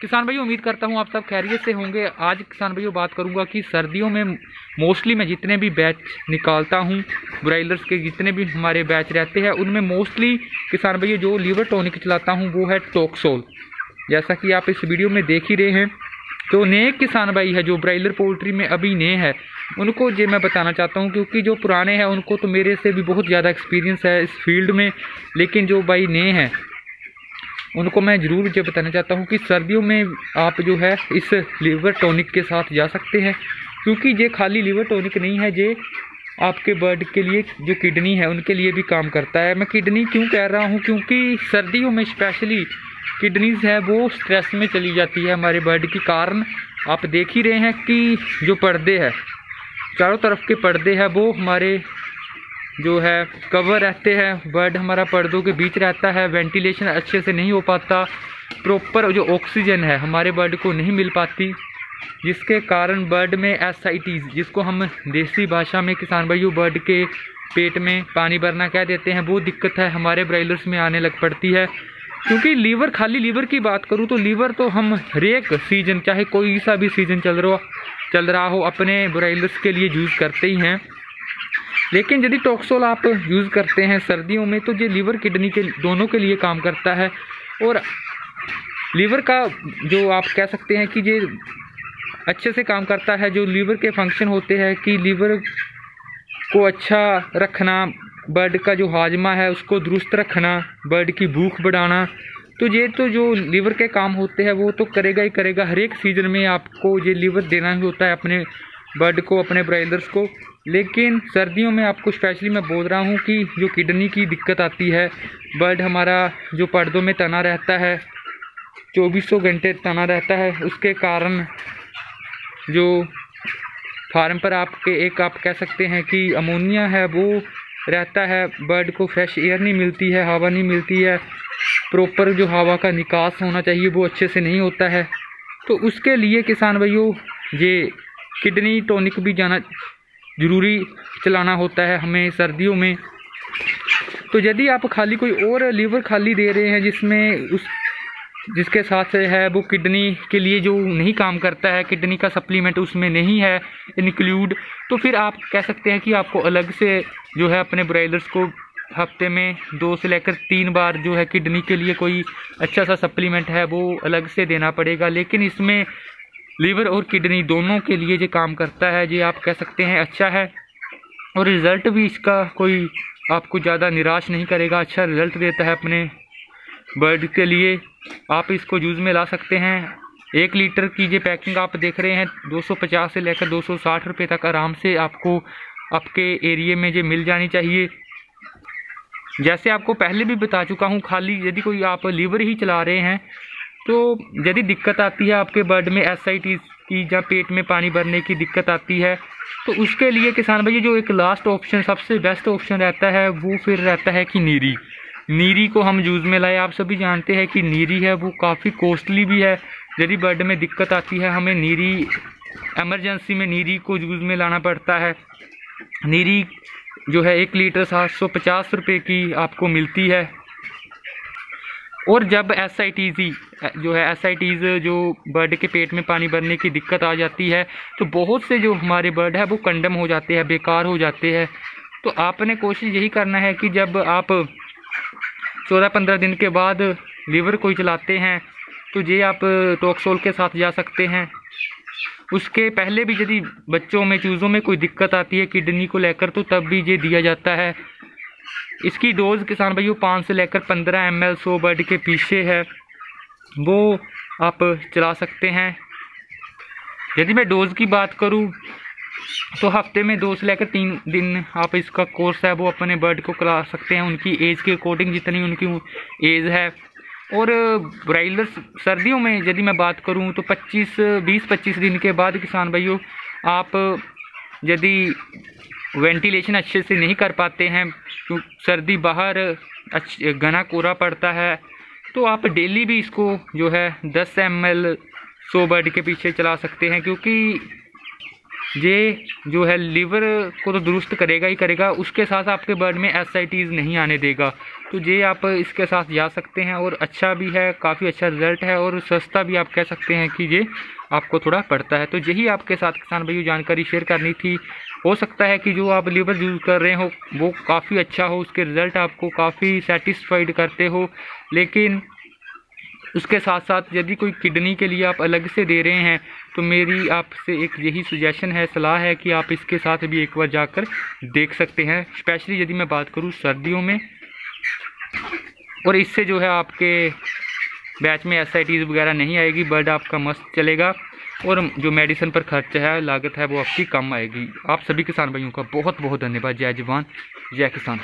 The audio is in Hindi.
किसान भाइयों, उम्मीद करता हूँ आप सब खैरियत से होंगे। आज किसान भाइयों बात करूँगा कि सर्दियों में मोस्टली मैं जितने भी बैच निकालता हूँ ब्रायलर्स के, जितने भी हमारे बैच रहते हैं, उनमें मोस्टली किसान भाइयों जो लीवर टॉनिक चलाता हूँ वो है टॉक्सोल। जैसा कि आप इस वीडियो में देख ही रहे हैं, तो नए किसान भाई है जो ब्रायलर पोल्ट्री में अभी नए हैं उनको ये मैं बताना चाहता हूँ, क्योंकि जो पुराने हैं उनको तो मेरे से भी बहुत ज़्यादा एक्सपीरियंस है इस फील्ड में, लेकिन जो भाई नए हैं उनको मैं ज़रूर ये बताना चाहता हूँ कि सर्दियों में आप जो है इस लीवर टॉनिक के साथ जा सकते हैं, क्योंकि ये खाली लीवर टॉनिक नहीं है, ये आपके बर्ड के लिए जो किडनी है उनके लिए भी काम करता है। मैं किडनी क्यों कह रहा हूँ, क्योंकि सर्दियों में स्पेशली किडनीज है वो स्ट्रेस में चली जाती है हमारे बर्ड के कारण। आप देख ही रहे हैं कि जो पर्दे हैं, चारों तरफ के पर्दे हैं, वो हमारे जो है कवर रहते हैं, बर्ड हमारा पर्दों के बीच रहता है, वेंटिलेशन अच्छे से नहीं हो पाता, प्रॉपर जो ऑक्सीजन है हमारे बर्ड को नहीं मिल पाती, जिसके कारण बर्ड में एसाइटीज़, जिसको हम देसी भाषा में किसान भाइयों बर्ड के पेट में पानी भरना कह देते हैं, वो दिक्कत है हमारे ब्रायलर्स में आने लग पड़ती है। क्योंकि लीवर, खाली लीवर की बात करूँ तो लीवर तो हम हर एक सीज़न, चाहे कोई सा भी सीज़न चल रहा हो, अपने ब्रायलर्स के लिए यूज़ करते ही हैं। लेकिन यदि टॉक्सोल आप यूज़ करते हैं सर्दियों में तो ये लीवर किडनी के दोनों के लिए काम करता है। और लीवर का जो आप कह सकते हैं कि ये अच्छे से काम करता है। जो लीवर के फंक्शन होते हैं कि लीवर को अच्छा रखना, बर्ड का जो हाजमा है उसको दुरुस्त रखना, बर्ड की भूख बढ़ाना, तो ये तो जो लीवर के काम होते हैं वो तो करेगा ही करेगा। हर एक सीज़न में आपको ये लीवर देना ही होता है अपने बर्ड को, अपने ब्रायलर्स को। लेकिन सर्दियों में आपको स्पेशली मैं बोल रहा हूँ कि जो किडनी की दिक्कत आती है, बर्ड हमारा जो पर्दों में तना रहता है, 2400 घंटे तना रहता है, उसके कारण जो फार्म पर आपके एक आप कह सकते हैं कि अमोनिया है वो रहता है, बर्ड को फ्रेश एयर नहीं मिलती है, हवा नहीं मिलती है, प्रॉपर जो हवा का निकास होना चाहिए वो अच्छे से नहीं होता है। तो उसके लिए किसान भाइयों ये किडनी टॉनिक भी जाना ज़रूरी चलाना होता है हमें सर्दियों में। तो यदि आप खाली कोई और लीवर खाली दे रहे हैं जिसमें जिसके साथ है वो किडनी के लिए जो नहीं काम करता है, किडनी का सप्लीमेंट उसमें नहीं है इंक्लूड, तो फिर आप कह सकते हैं कि आपको अलग से जो है अपने ब्रायलर्स को हफ्ते में 2 से लेकर 3 बार जो है किडनी के लिए कोई अच्छा सा सप्लीमेंट है वो अलग से देना पड़ेगा। लेकिन इसमें लीवर और किडनी दोनों के लिए जो काम करता है ये आप कह सकते हैं अच्छा है, और रिज़ल्ट भी इसका कोई आपको ज़्यादा निराश नहीं करेगा, अच्छा रिज़ल्ट देता है अपने बर्ड के लिए। आप इसको यूज़ में ला सकते हैं। 1 लीटर की ये पैकिंग आप देख रहे हैं 250 से लेकर 260 रुपये तक आराम से आपको आपके एरिए में ये मिल जानी चाहिए। जैसे आपको पहले भी बता चुका हूँ, खाली यदि कोई आप लीवर ही चला रहे हैं तो यदि दिक्कत आती है आपके बर्ड में एसाइटिस की या पेट में पानी भरने की दिक्कत आती है, तो उसके लिए किसान भाई जो एक लास्ट ऑप्शन, सबसे बेस्ट ऑप्शन रहता है वो फिर रहता है कि नीरी को हम यूज़ में लाए। आप सभी जानते हैं कि नीरी है वो काफ़ी कॉस्टली भी है। यदि बर्ड में दिक्कत आती है हमें नीरी, एमरजेंसी में नीरी को यूज़ में लाना पड़ता है। नीरी जो है 1 लीटर 750 रुपये की आपको मिलती है। और जब एसाइटीज़ जो बर्ड के पेट में पानी भरने की दिक्कत आ जाती है तो बहुत से जो हमारे बर्ड है वो कंडम हो जाते हैं, बेकार हो जाते हैं। तो आपने कोशिश यही करना है कि जब आप 14-15 दिन के बाद लीवर कोई चलाते हैं तो ये आप टॉक्सोल के साथ जा सकते हैं। उसके पहले भी यदि बच्चों में, चूज़ों में कोई दिक्कत आती है किडनी को लेकर तो तब भी ये दिया जाता है। इसकी डोज़ किसान भाइयों 5 से लेकर 15 ml 100 बर्ड के पीछे है, वो आप चला सकते हैं। यदि मैं डोज़ की बात करूं तो हफ्ते में 2 से लेकर 3 दिन आप इसका कोर्स है वो अपने बर्ड को करा सकते हैं, उनकी एज के अकॉर्डिंग, जितनी उनकी एज है। और ब्रायलर्स सर्दियों में यदि मैं बात करूं तो 20-25 दिन के बाद किसान भाइयों आप यदि वेंटिलेशन अच्छे से नहीं कर पाते हैं, क्योंकि सर्दी बाहर घना कोहरा पड़ता है, तो आप डेली भी इसको जो है 10 ml 100 बर्ड के पीछे चला सकते हैं। क्योंकि ये जो है लीवर को तो दुरुस्त करेगा ही करेगा, उसके साथ आपके ब्लड में एसआईटीज़ नहीं आने देगा। तो ये आप इसके साथ जा सकते हैं और अच्छा भी है, काफ़ी अच्छा रिज़ल्ट है और सस्ता भी आप कह सकते हैं कि ये आपको थोड़ा पड़ता है। तो यही आपके साथ किसान भाइयों जानकारी शेयर करनी थी। हो सकता है कि जो आप लीवर यूज़ कर रहे हो वो काफ़ी अच्छा हो, उसके रिज़ल्ट आपको काफ़ी सेटिस्फाइड करते हो, लेकिन उसके साथ साथ यदि कोई किडनी के लिए आप अलग से दे रहे हैं तो मेरी आपसे एक यही सुजेशन है, सलाह है कि आप इसके साथ भी एक बार जाकर देख सकते हैं, स्पेशली यदि मैं बात करूं सर्दियों में। और इससे जो है आपके बैच में एसआईटीज़ वगैरह नहीं आएगी, ब्लड आपका मस्त चलेगा और जो मेडिसिन पर खर्च है, लागत है, वो आपकी कम आएगी। आप सभी किसान भाइयों का बहुत बहुत धन्यवाद। जय जवान जय किसान।